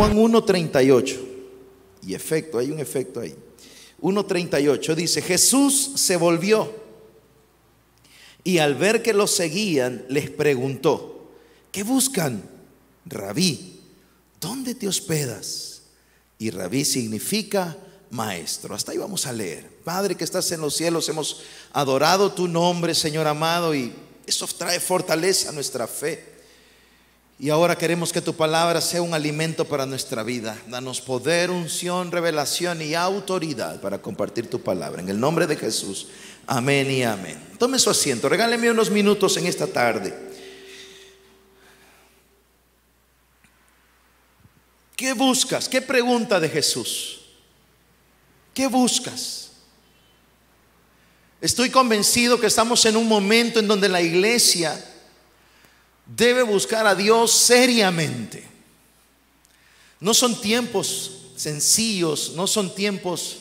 Juan 1:38. Y efecto, hay un efecto ahí. 1:38 dice: Jesús se volvió y al ver que los seguían les preguntó: ¿qué buscan? Rabí, ¿dónde te hospedas? Y Rabí significa maestro. Hasta ahí vamos a leer. Padre que estás en los cielos, hemos adorado tu nombre, Señor amado, y eso trae fortaleza a nuestra fe. Y ahora queremos que tu palabra sea un alimento para nuestra vida. Danos poder, unción, revelación y autoridad para compartir tu palabra. En el nombre de Jesús, amén y amén. Tome su asiento, regáleme unos minutos en esta tarde. ¿Qué buscas? ¿Qué pregunta de Jesús? ¿Qué buscas? Estoy convencido que estamos en un momento en donde la iglesia debe buscar a Dios seriamente. No son tiempos sencillos, no son tiempos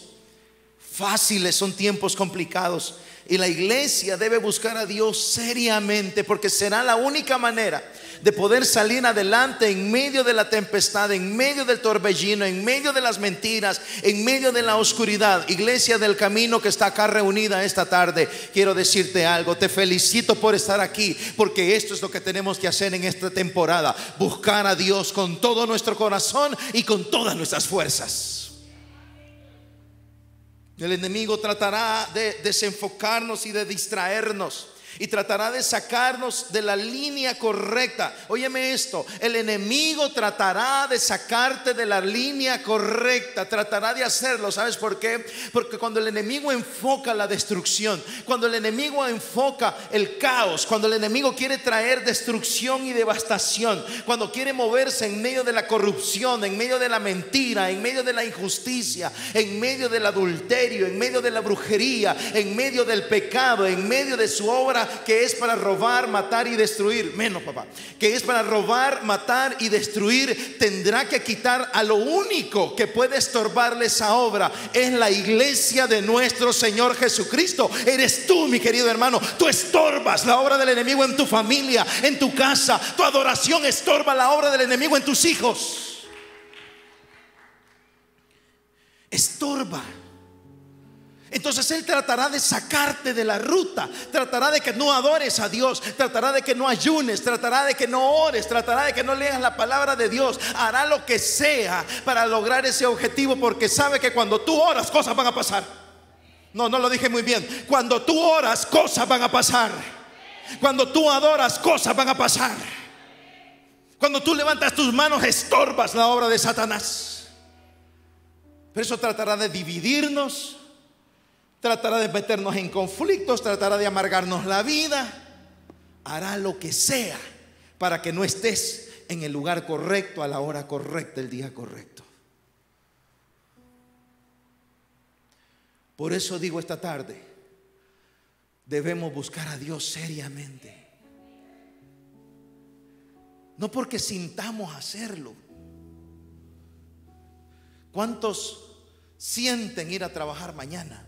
fáciles, son tiempos complicados. Y la iglesia debe buscar a Dios seriamente, porque será la única manera de poder salir adelante en medio de la tempestad, en medio del torbellino, en medio de las mentiras, en medio de la oscuridad. Iglesia del Camino que está acá reunida esta tarde, quiero decirte algo. Te felicito por estar aquí, porque esto es lo que tenemos que hacer en esta temporada: buscar a Dios con todo nuestro corazón y con todas nuestras fuerzas. El enemigo tratará de desenfocarnos y de distraernos, y tratará de sacarnos de la línea correcta. Óyeme esto: el enemigo tratará de sacarte de la línea correcta, tratará de hacerlo. ¿Sabes por qué? Porque cuando el enemigo enfoca la destrucción, cuando el enemigo enfoca el caos, cuando el enemigo quiere traer destrucción y devastación, cuando quiere moverse en medio de la corrupción, en medio de la mentira, en medio de la injusticia, en medio del adulterio, en medio de la brujería, en medio del pecado, en medio de su obra que es para robar, matar y destruir, que es para robar, matar y destruir, tendrá que quitar a lo único que puede estorbarle esa obra. Es la iglesia de nuestro Señor Jesucristo. Eres tú, mi querido hermano. Tú estorbas la obra del enemigo en tu familia, en tu casa. Tu adoración estorba la obra del enemigo en tus hijos. Estorba. Entonces él tratará de sacarte de la ruta, tratará de que no adores a Dios, tratará de que no ayunes, tratará de que no ores, tratará de que no leas la palabra de Dios. Hará lo que sea para lograr ese objetivo, porque sabe que cuando tú oras, cosas van a pasar. No lo dije muy bien. Cuando tú oras, cosas van a pasar. Cuando tú adoras, cosas van a pasar. Cuando tú levantas tus manos, estorbas la obra de Satanás. Por eso tratará de dividirnos, tratará de meternos en conflictos, tratará de amargarnos la vida. Hará lo que sea para que no estés en el lugar correcto, a la hora correcta, el día correcto. Por eso digo esta tarde, debemos buscar a Dios seriamente. No porque sintamos hacerlo. ¿Cuántos sienten ir a trabajar mañana?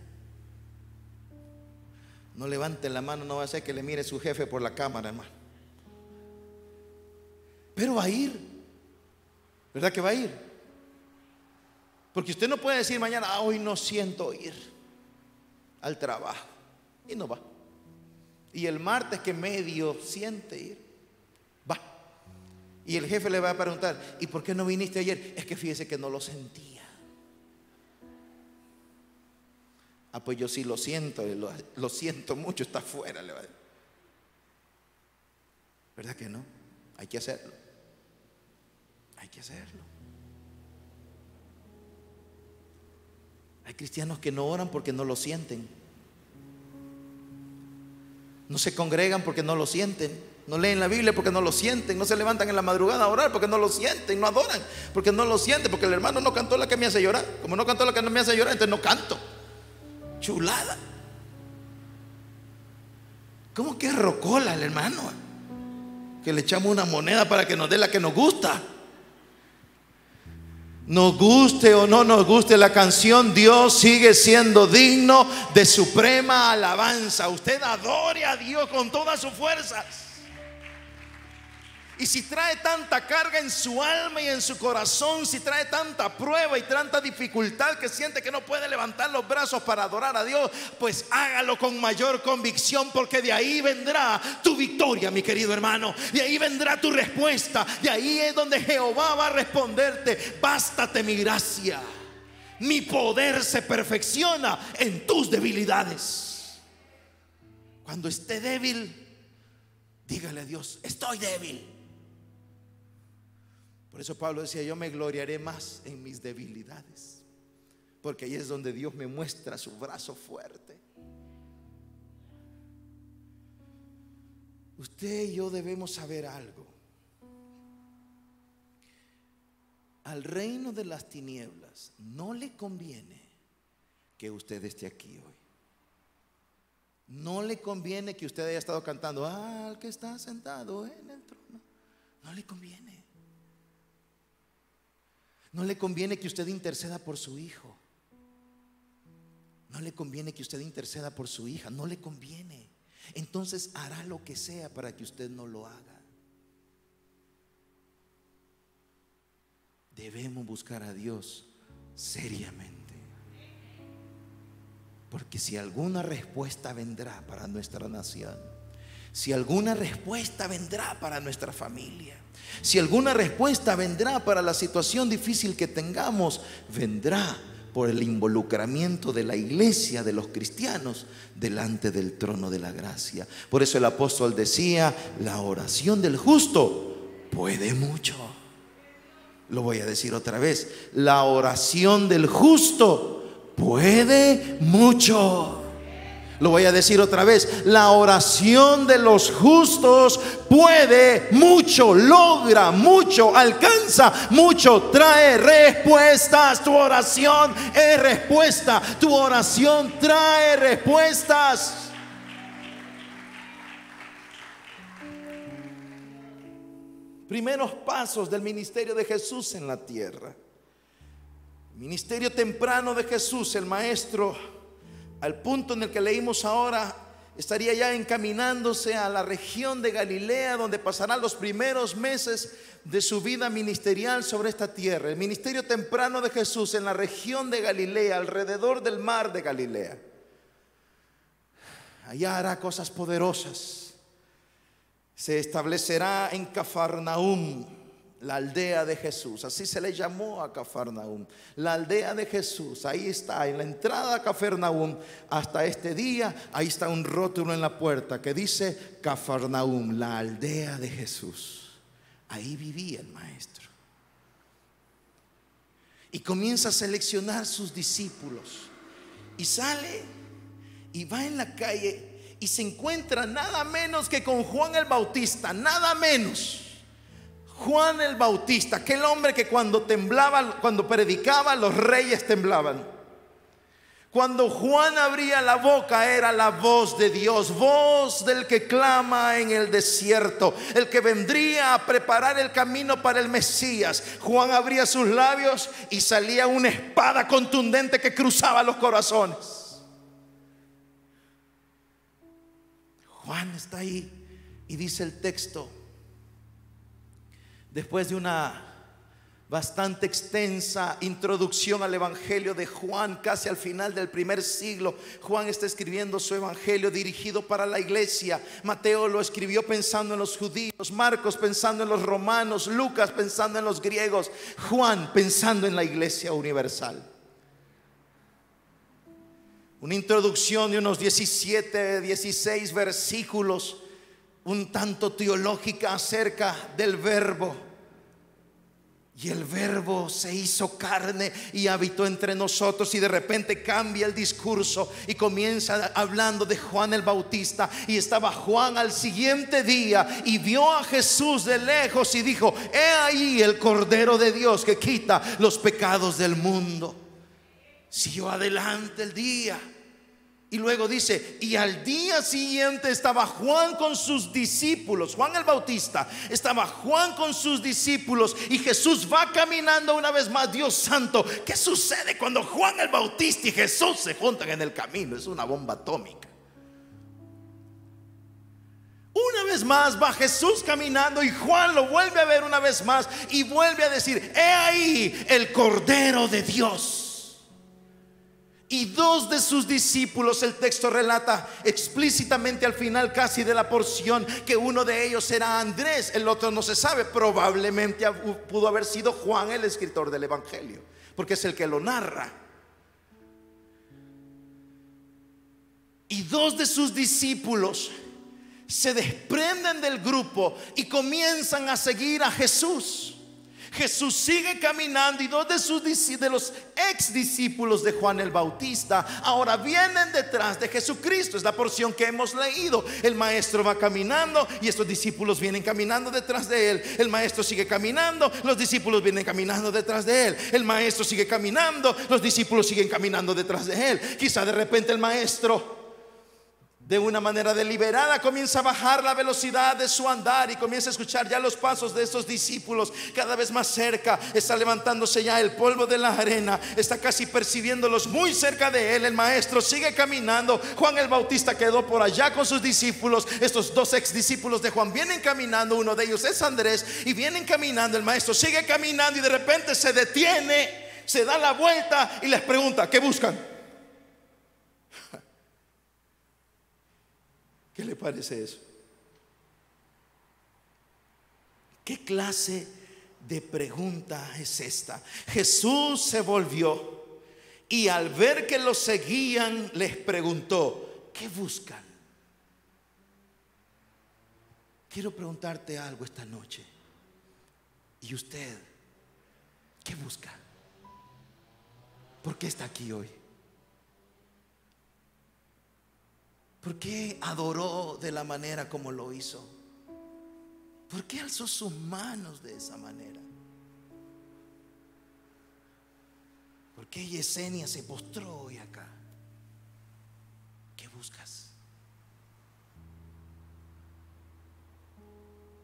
No levanten la mano, no va a ser que le mire su jefe por la cámara, hermano. Pero va a ir. ¿Verdad que va a ir? Porque usted no puede decir mañana: hoy no siento ir al trabajo, y no va. Y el martes que medio siente ir, va. Y el jefe le va a preguntar: ¿y por qué no viniste ayer? Es que fíjese que no lo sentía. Pues yo sí lo siento, lo siento mucho, está afuera. ¿Verdad que no? Hay que hacerlo. Hay que hacerlo. Hay cristianos que no oran porque no lo sienten. No se congregan porque no lo sienten. No leen la Biblia porque no lo sienten. No se levantan en la madrugada a orar porque no lo sienten. No adoran porque no lo sienten. Porque el hermano no cantó la que me hace llorar. Como no cantó la que no me hace llorar, entonces no canto. Chulada. ¿Cómo que es rocola el hermano? Que le echamos una moneda para que nos dé la que nos gusta. Nos guste o no nos guste la canción, Dios sigue siendo digno de suprema alabanza. Usted adore a Dios con todas sus fuerzas. Y si trae tanta carga en su alma y en su corazón, si trae tanta prueba y tanta dificultad que siente que no puede levantar los brazos para adorar a Dios, pues hágalo con mayor convicción, porque de ahí vendrá tu victoria, mi querido hermano. De ahí vendrá tu respuesta. De ahí es donde Jehová va a responderte: bástate mi gracia, mi poder se perfecciona en tus debilidades. Cuando esté débil, dígale a Dios: estoy débil. Por eso Pablo decía: yo me gloriaré más en mis debilidades, porque ahí es donde Dios me muestra su brazo fuerte. Usted y yo debemos saber algo. Al reino de las tinieblas no le conviene que usted esté aquí hoy. No le conviene que usted haya estado cantando: al que está sentado en el trono. No le conviene. No le conviene que usted interceda por su hijo. No le conviene que usted interceda por su hija. No le conviene. Entonces hará lo que sea para que usted no lo haga. Debemos buscar a Dios seriamente, porque si alguna respuesta vendrá para nuestra nación, si alguna respuesta vendrá para nuestra familia, si alguna respuesta vendrá para la situación difícil que tengamos, vendrá por el involucramiento de la iglesia, de los cristianos, delante del trono de la gracia. Por eso el apóstol decía: la oración del justo puede mucho. Lo voy a decir otra vez: la oración del justo puede mucho. Lo voy a decir otra vez: la oración de los justos puede mucho, logra mucho, alcanza mucho, trae respuestas. Tu oración es respuesta. Tu oración trae respuestas. Primeros pasos del ministerio de Jesús en la tierra. Ministerio temprano de Jesús, el maestro, al punto en el que leímos ahora, estaría ya encaminándose a la región de Galilea, donde pasará los primeros meses de su vida ministerial sobre esta tierra. El ministerio temprano de Jesús en la región de Galilea, alrededor del mar de Galilea. Allá hará cosas poderosas. Se establecerá en Cafarnaúm, la aldea de Jesús. Así se le llamó a Cafarnaúm, la aldea de Jesús. Ahí está, en la entrada a Cafarnaúm. Hasta este día, ahí está un rótulo en la puerta que dice: Cafarnaúm, la aldea de Jesús. Ahí vivía el maestro. Y comienza a seleccionar sus discípulos. Y sale y va en la calle y se encuentra nada menos que con Juan el Bautista. Nada menos. Juan el Bautista, aquel hombre que cuando temblaba, cuando predicaba, los reyes temblaban. Cuando Juan abría la boca, era la voz de Dios, voz del que clama en el desierto, el que vendría a preparar el camino para el Mesías. Juan abría sus labios y salía una espada contundente que cruzaba los corazones. Juan está ahí y dice el texto: después de una bastante extensa introducción al evangelio de Juan, casi al final del primer siglo, Juan está escribiendo su evangelio dirigido para la iglesia. Mateo lo escribió pensando en los judíos, Marcos pensando en los romanos, Lucas pensando en los griegos, Juan pensando en la iglesia universal. Una introducción de unos 17, 16 versículos, un tanto teológica, acerca del verbo. Y el verbo se hizo carne y habitó entre nosotros. Y de repente cambia el discurso y comienza hablando de Juan el Bautista. Y estaba Juan al siguiente día y vio a Jesús de lejos y dijo: he ahí el Cordero de Dios que quita los pecados del mundo. Siguió adelante el día. Y luego dice: y al día siguiente estaba Juan con sus discípulos. Juan el Bautista, estaba Juan con sus discípulos. Y Jesús va caminando una vez más. Dios santo, ¿qué sucede cuando Juan el Bautista y Jesús se juntan en el camino? Es una bomba atómica. Una vez más va Jesús caminando y Juan lo vuelve a ver una vez más y vuelve a decir: he ahí el Cordero de Dios. Y dos de sus discípulos, el texto relata explícitamente al final casi de la porción, que uno de ellos era Andrés, el otro no se sabe. Probablemente pudo haber sido Juan, el escritor del Evangelio, porque es el que lo narra. Y dos de sus discípulos se desprenden del grupo y comienzan a seguir a Jesús. Jesús sigue caminando y dos de los ex discípulos de Juan el Bautista ahora vienen detrás de Jesucristo. Es la porción que hemos leído. El maestro va caminando y estos discípulos vienen caminando detrás de él. El maestro sigue caminando, los discípulos vienen caminando detrás de él. El maestro sigue caminando, los discípulos siguen caminando detrás de él. Quizá de repente el maestro, de una manera deliberada, comienza a bajar la velocidad de su andar y comienza a escuchar ya los pasos de estos discípulos cada vez más cerca. Está levantándose ya el polvo de la arena, está casi percibiéndolos muy cerca de él. El maestro sigue caminando. Juan el Bautista quedó por allá con sus discípulos. Estos dos ex discípulos de Juan vienen caminando, uno de ellos es Andrés, y vienen caminando. El maestro sigue caminando y de repente se detiene, se da la vuelta y les pregunta: ¿qué buscan? ¿Qué le parece eso? ¿Qué clase de pregunta es esta? Jesús se volvió y al ver que lo seguían les preguntó: ¿qué buscan? Quiero preguntarte algo esta noche. ¿Y usted qué busca? ¿Por qué está aquí hoy? ¿Por qué adoró de la manera como lo hizo? ¿Por qué alzó sus manos de esa manera? ¿Por qué Yesenia se postró hoy acá? ¿Qué buscas?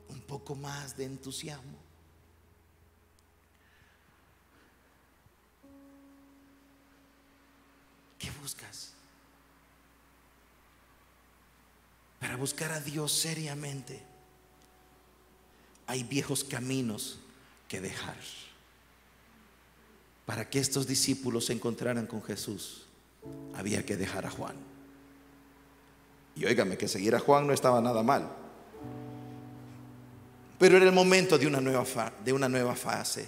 Un poco más de entusiasmo. ¿Qué buscas? Para buscar a Dios seriamente hay viejos caminos que dejar. Para que estos discípulos se encontraran con Jesús, había que dejar a Juan. Y óigame, que seguir a Juan no estaba nada mal, pero era el momento de una nueva fase.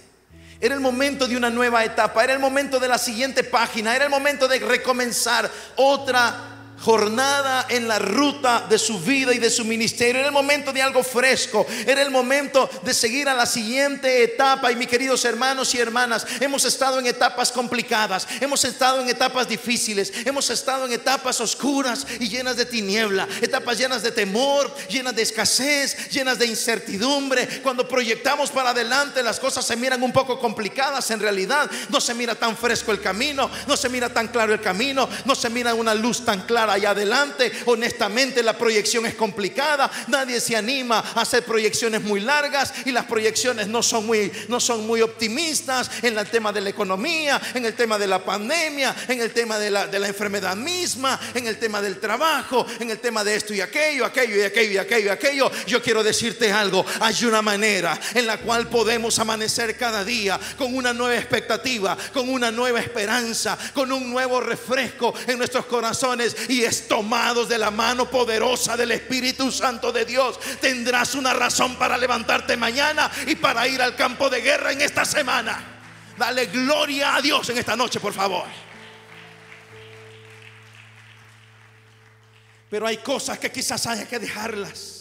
Era el momento de una nueva etapa. Era el momento de la siguiente página. Era el momento de recomenzar otra jornada en la ruta de su vida y de su ministerio. Era el momento de algo fresco. Era el momento de seguir a la siguiente etapa. Y mis queridos hermanos y hermanas, hemos estado en etapas complicadas, hemos estado en etapas difíciles, hemos estado en etapas oscuras y llenas de tiniebla, etapas llenas de temor, llenas de escasez, llenas de incertidumbre. Cuando proyectamos para adelante, las cosas se miran un poco complicadas. En realidad no se mira tan fresco el camino, no se mira tan claro el camino, no se mira una luz tan clara allá adelante. Honestamente, la proyección es complicada. Nadie se anima a hacer proyecciones muy largas y las proyecciones no son muy optimistas en el tema de la economía, en el tema de la pandemia, en el tema de la enfermedad misma, en el tema del trabajo, en el tema de esto y aquello. Yo quiero decirte algo: hay una manera en la cual podemos amanecer cada día con una nueva expectativa, con una nueva esperanza, con un nuevo refresco en nuestros corazones, y es tomados de la mano poderosa del Espíritu Santo de Dios. Tendrás una razón para levantarte mañana y para ir al campo de guerra en esta semana. Dale gloria a Dios en esta noche, por favor. Pero hay cosas que quizás haya que dejarlas.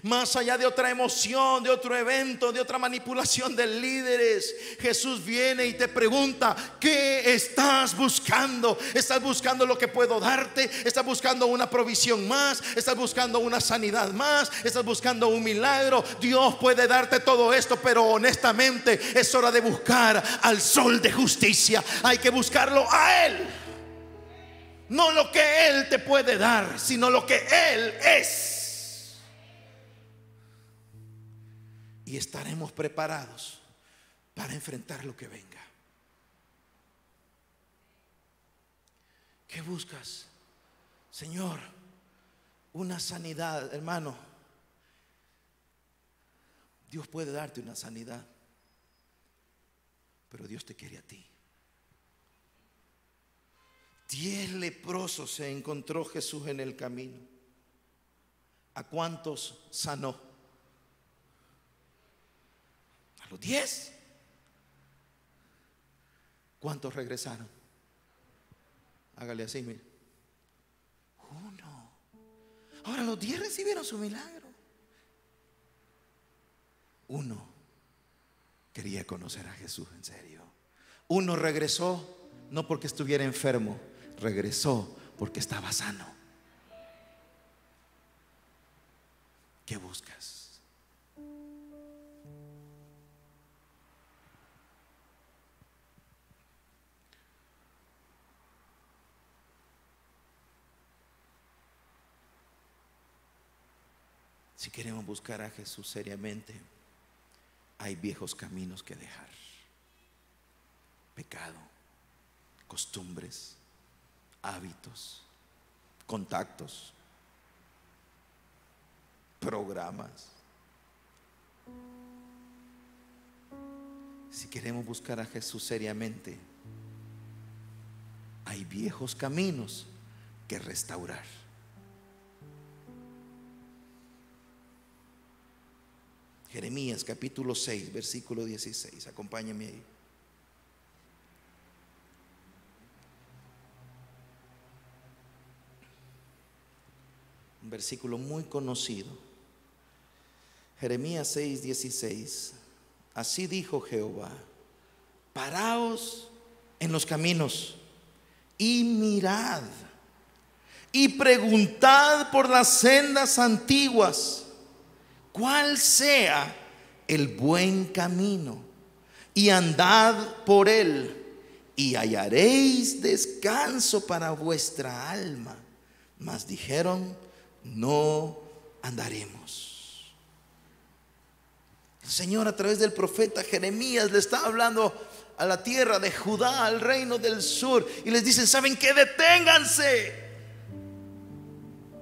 Más allá de otra emoción, de otro evento, de otra manipulación de líderes, Jesús viene y te pregunta: ¿qué estás buscando? ¿Estás buscando lo que puedo darte? ¿Estás buscando una provisión más? ¿Estás buscando una sanidad más? ¿Estás buscando un milagro? Dios puede darte todo esto, pero honestamente es hora de buscar al Sol de justicia. Hay que buscarlo a Él. No lo que Él te puede dar, sino lo que Él es. Y estaremos preparados para enfrentar lo que venga. ¿Qué buscas? Señor, una sanidad, hermano. Dios puede darte una sanidad, pero Dios te quiere a ti. 10 leprosos se encontró Jesús en el camino. ¿A cuántos sanó? A los 10. ¿Cuántos regresaron? Hágale así, mire. 1. Ahora los 10 recibieron su milagro. 1 quería conocer a Jesús en serio. 1 regresó no porque estuviera enfermo, regresó porque estaba sano. ¿Qué buscas? Si queremos buscar a Jesús seriamente, hay viejos caminos que dejar. Pecado, costumbres, hábitos, contactos, programas. Si queremos buscar a Jesús seriamente, hay viejos caminos que restaurar. Jeremías capítulo 6, versículo 16. Acompáñame ahí. Un versículo muy conocido. Jeremías 6, 16. Así dijo Jehová: paraos en los caminos y mirad y preguntad por las sendas antiguas, cuál sea el buen camino, y andad por él, y hallaréis descanso para vuestra alma. Mas dijeron: no andaremos. El Señor, a través del profeta Jeremías, le está hablando a la tierra de Judá, al reino del sur, y les dicen: ¿saben qué? Deténganse.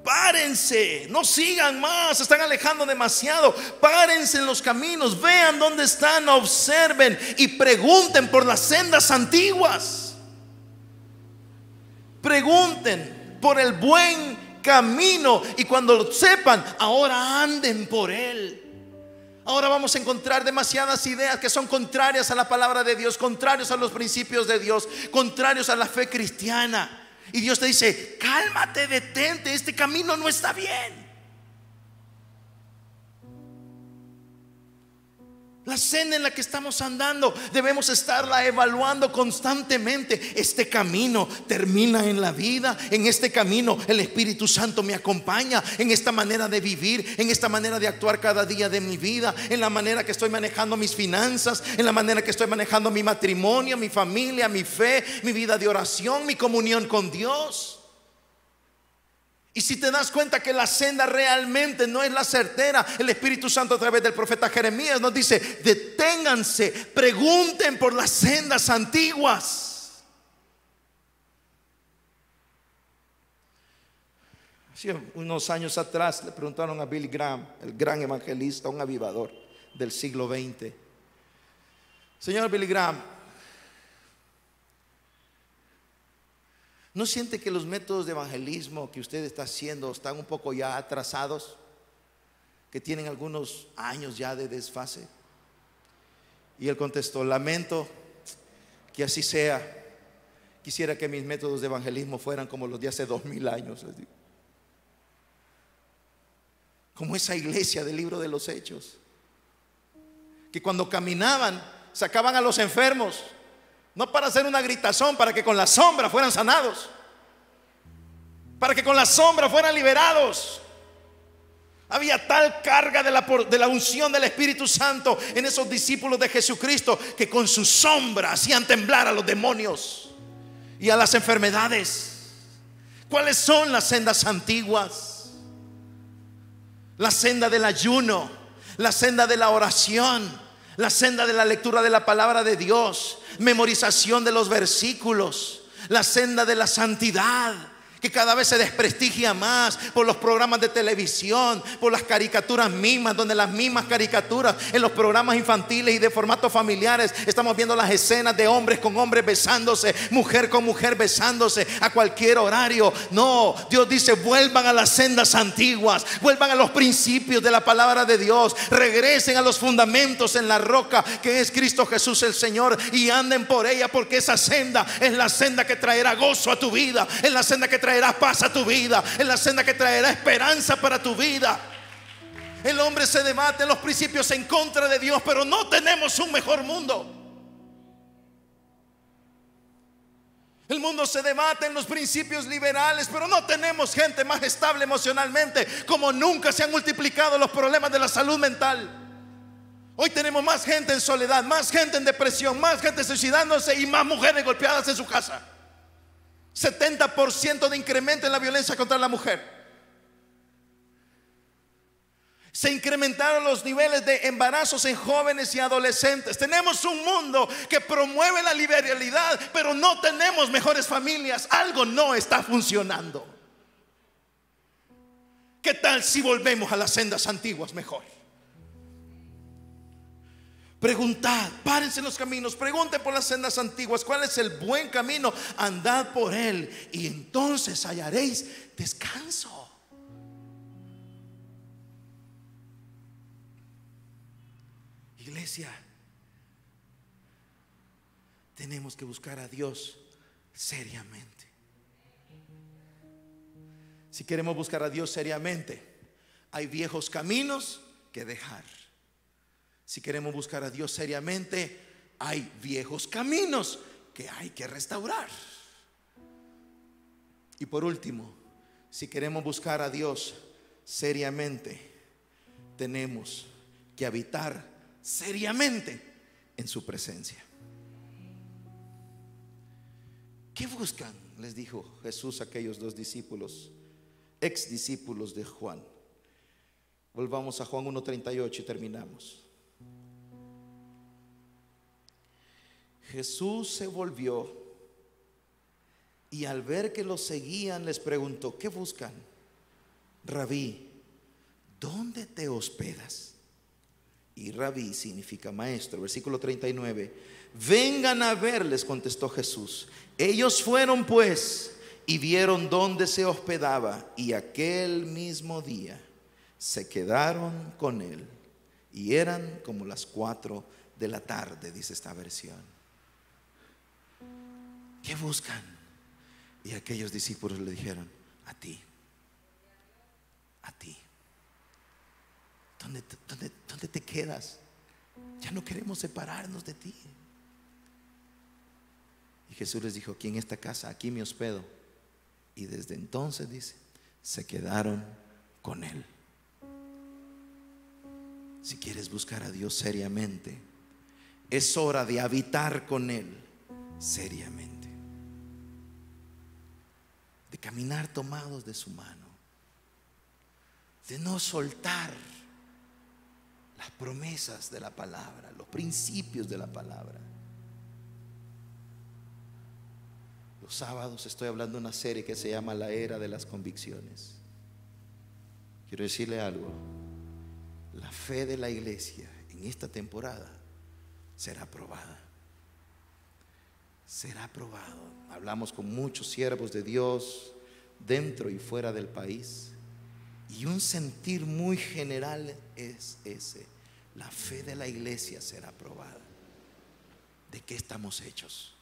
Párense, no sigan más, se están alejando demasiado. Párense en los caminos, vean dónde están, observen y pregunten por las sendas antiguas. Pregunten por el buen camino, y cuando lo sepan, ahora anden por él. Ahora vamos a encontrar demasiadas ideas que son contrarias a la palabra de Dios, contrarios a los principios de Dios, contrarios a la fe cristiana. Y Dios te dice: cálmate, detente, este camino no está bien. La senda en la que estamos andando debemos estarla evaluando constantemente. Este camino termina en la vida. En este camino el Espíritu Santo me acompaña. En esta manera de vivir, en esta manera de actuar cada día de mi vida, en la manera que estoy manejando mis finanzas, en la manera que estoy manejando mi matrimonio, mi familia, mi fe, mi vida de oración, mi comunión con Dios. Y si te das cuenta que la senda realmente no es la certera, el Espíritu Santo, a través del profeta Jeremías, nos dice: deténganse, pregunten por las sendas antiguas. Hace unos años atrás le preguntaron a Billy Graham, el gran evangelista, un avivador del siglo XX: señor Billy Graham, ¿no siente que los métodos de evangelismo que usted está haciendo están un poco ya atrasados? Que tienen algunos años ya de desfase. Y él contestó: lamento que así sea. Quisiera que mis métodos de evangelismo fueran como los de hace 2000 años. Como esa iglesia del libro de los Hechos, que cuando caminaban sacaban a los enfermos, no para hacer una gritazón, para que con la sombra fueran sanados, para que con la sombra fueran liberados. Había tal carga de la unción del Espíritu Santo en esos discípulos de Jesucristo, que con su sombra hacían temblar a los demonios y a las enfermedades. ¿Cuáles son las sendas antiguas? La senda del ayuno, la senda de la oración, la senda de la lectura de la palabra de Dios, memorización de los versículos, la senda de la santidad. que cada vez se desprestigia más por los programas de televisión, por las caricaturas mismas, donde las mismas caricaturas en los programas infantiles y de formatos familiares estamos viendo las escenas de hombres con hombres besándose, mujer con mujer besándose a cualquier horario. No, Dios dice: vuelvan a las sendas antiguas, vuelvan a los principios de la palabra de Dios, regresen a los fundamentos en la roca que es Cristo Jesús el Señor, y anden por ella, porque esa senda es la senda que traerá gozo a tu vida, es la senda que traerá paz a tu vida, es la senda que traerá esperanza para tu vida. El hombre se debate en los principios en contra de Dios, pero no tenemos un mejor mundo. El mundo se debate en los principios liberales, pero no tenemos gente más estable emocionalmente. Como nunca se han multiplicado los problemas de la salud mental. Hoy tenemos más gente en soledad, más gente en depresión, más gente suicidándose y más mujeres golpeadas en su casa. 70% de incremento en la violencia contra la mujer. Se incrementaron los niveles de embarazos en jóvenes y adolescentes. Tenemos un mundo que promueve la liberalidad, pero no tenemos mejores familias. Algo no está funcionando. ¿Qué tal si volvemos a las sendas antiguas mejor? Preguntad, párense en los caminos, pregunten por las sendas antiguas, ¿cuál es el buen camino? Andad por él y entonces hallaréis descanso. Iglesia, tenemos que buscar a Dios seriamente. Si queremos buscar a Dios seriamente, hay viejos caminos que dejar. Si queremos buscar a Dios seriamente, hay viejos caminos que hay que restaurar. Y por último, si queremos buscar a Dios seriamente, tenemos que habitar seriamente en su presencia. ¿Qué buscan?, les dijo Jesús a aquellos dos discípulos, ex discípulos de Juan. Volvamos a Juan 1:38 y terminamos. Jesús se volvió y al ver que los seguían les preguntó: ¿qué buscan? Rabí, ¿dónde te hospedas? Y rabí significa maestro. Versículo 39. Vengan a ver, les contestó Jesús. Ellos fueron pues y vieron dónde se hospedaba, y aquel mismo día se quedaron con él, y eran como las 4 de la tarde, dice esta versión. ¿Qué buscan? Y aquellos discípulos le dijeron: a ti, a ti. ¿Dónde te quedas? Ya no queremos separarnos de ti. Y Jesús les dijo: aquí en esta casa, aquí me hospedo. Y desde entonces, dice, se quedaron con él. Si quieres buscar a Dios seriamente, es hora de habitar con él seriamente, de caminar tomados de su mano, de no soltar las promesas de la palabra, los principios de la palabra. Los sábados estoy hablando de una serie que se llama La Era de las Convicciones. Quiero decirle algo: la fe de la iglesia en esta temporada será probada. Será probado. Hablamos con muchos siervos de Dios dentro y fuera del país, y un sentir muy general es ese: la fe de la iglesia será probada. ¿De qué estamos hechos?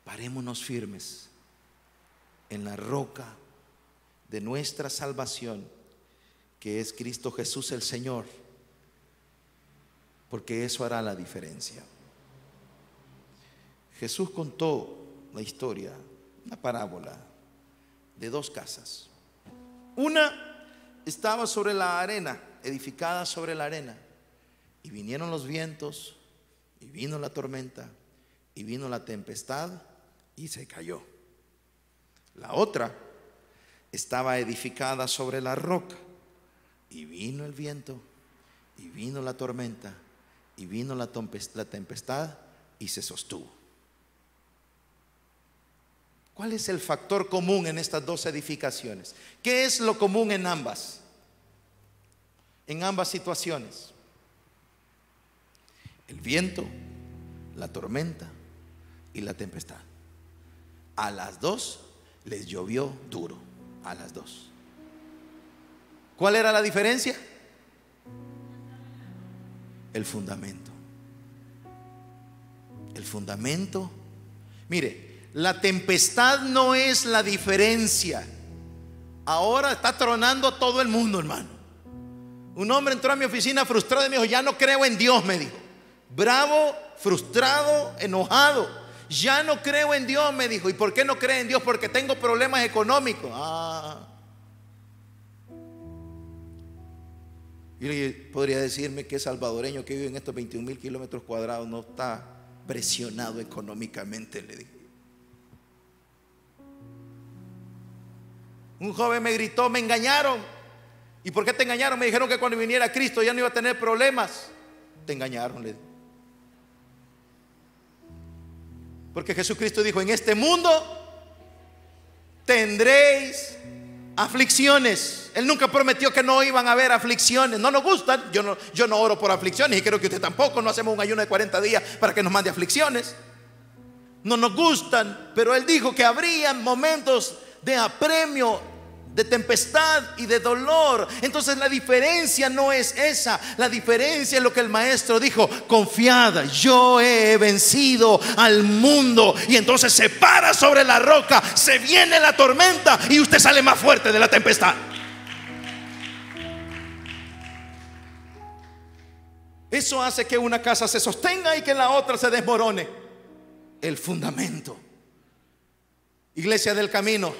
Parémonos firmes en la roca de nuestra salvación, que es Cristo Jesús el Señor, porque eso hará la diferencia. Jesús contó la historia, una parábola de 2 casas. Una estaba sobre la arena, edificada sobre la arena, y vinieron los vientos, y vino la tormenta, y vino la tempestad, y se cayó. La otra estaba edificada sobre la roca, y vino el viento, y vino la tormenta, Y vino la tempestad y se sostuvo. ¿Cuál es el factor común en estas dos edificaciones? ¿Qué es lo común en ambas? En ambas situaciones. El viento, la tormenta y la tempestad. A las dos les llovió duro. A las dos. ¿Cuál era la diferencia? El fundamento. El fundamento. Mire, la tempestad no es la diferencia. Ahora está tronando todo el mundo, hermano. Un hombre entró a mi oficina frustrado y me dijo: ya no creo en Dios, me dijo. Bravo, frustrado, enojado. Ya no creo en Dios, me dijo. ¿Y por qué no cree en Dios? Porque tengo problemas económicos. Y podría decirme que salvadoreño que vive en estos 21,000 kilómetros cuadrados no está presionado económicamente, le dije. Un joven me gritó: me engañaron. ¿Y por qué te engañaron? Me dijeron que cuando viniera Cristo ya no iba a tener problemas. Te engañaron, le dije. Porque Jesucristo dijo: en este mundo tendréis aflicciones. Él nunca prometió que no iban a haber aflicciones. No nos gustan. Yo no oro por aflicciones, y creo que usted tampoco. No hacemos un ayuno de 40 días para que nos mande aflicciones. No nos gustan. Pero Él dijo que habrían momentos de apremio, de tempestad y de dolor. Entonces la diferencia no es esa. La diferencia es lo que el maestro dijo: confiad, yo he vencido al mundo. Y entonces se para sobre la roca, se viene la tormenta y usted sale más fuerte de la tempestad. Eso hace que una casa se sostenga y que la otra se desmorone. El fundamento. Iglesia del Camino,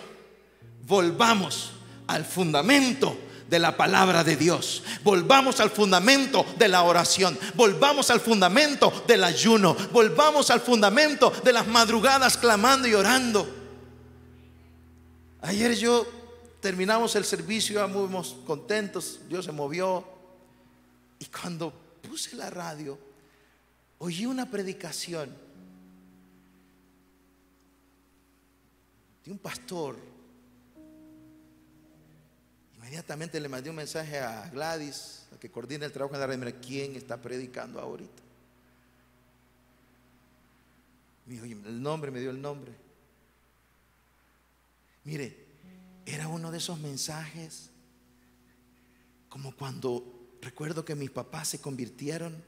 volvamos al fundamento de la palabra de Dios. Volvamos al fundamento de la oración. Volvamos al fundamento del ayuno. Volvamos al fundamento de las madrugadas clamando y orando. Ayer terminamos el servicio, íbamos contentos, Dios se movió. Y cuando puse la radio, oí una predicación de un pastor. Inmediatamente le mandé un mensaje a Gladys, la que coordina el trabajo en la red. Mira, ¿quién está predicando ahorita? Me dijo el nombre, me dio el nombre. Mire, era uno de esos mensajes como cuando recuerdo que mis papás se convirtieron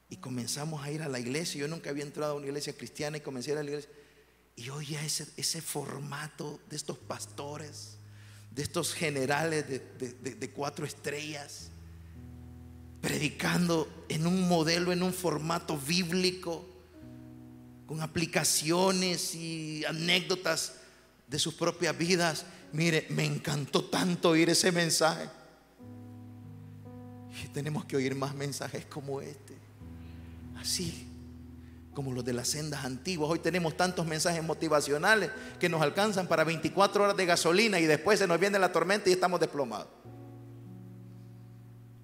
y comenzamos a ir a la iglesia. Yo nunca había entrado a una iglesia cristiana y comencé a ir a la iglesia y oía ese formato de estos pastores, de estos generales de 4 estrellas, predicando en un modelo, en un formato bíblico, con aplicaciones y anécdotas de sus propias vidas. Mire, me encantó tanto oír ese mensaje. Y tenemos que oír más mensajes como este, así como los de las sendas antiguas. Hoy tenemos tantos mensajes motivacionales que nos alcanzan para 24 horas de gasolina y después se nos viene la tormenta y estamos desplomados.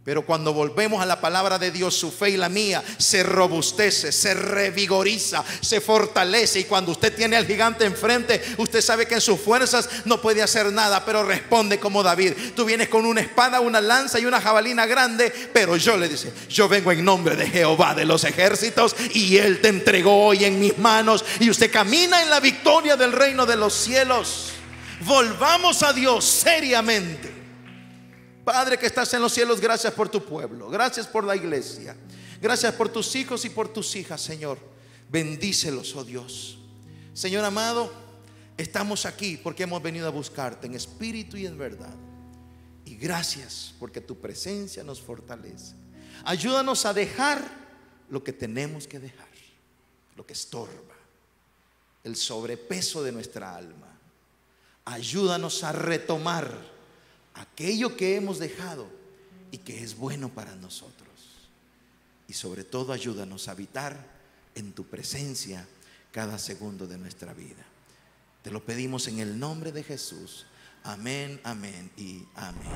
Pero cuando volvemos a la palabra de Dios, su fe y la mía se robustece, se revigoriza, se fortalece. Y cuando usted tiene al gigante enfrente, usted sabe que en sus fuerzas no puede hacer nada, pero responde como David. Tú vienes con una espada, una lanza y una jabalina grande, pero yo, le dice, yo vengo en nombre de Jehová de los ejércitos, y Él te entregó hoy en mis manos, y usted camina en la victoria del reino de los cielos. Volvamos a Dios seriamente. Padre que estás en los cielos, gracias por tu pueblo, gracias por la iglesia, gracias por tus hijos y por tus hijas, Señor. Bendícelos, oh Dios. Señor amado, estamos aquí porque hemos venido a buscarte en espíritu y en verdad. Y gracias porque tu presencia nos fortalece. Ayúdanos a dejar lo que tenemos que dejar, lo que estorba, el sobrepeso de nuestra alma. Ayúdanos a retomar aquello que hemos dejado y que es bueno para nosotros. Y sobre todo ayúdanos a habitar en tu presencia cada segundo de nuestra vida. Te lo pedimos en el nombre de Jesús. Amén, amén y amén.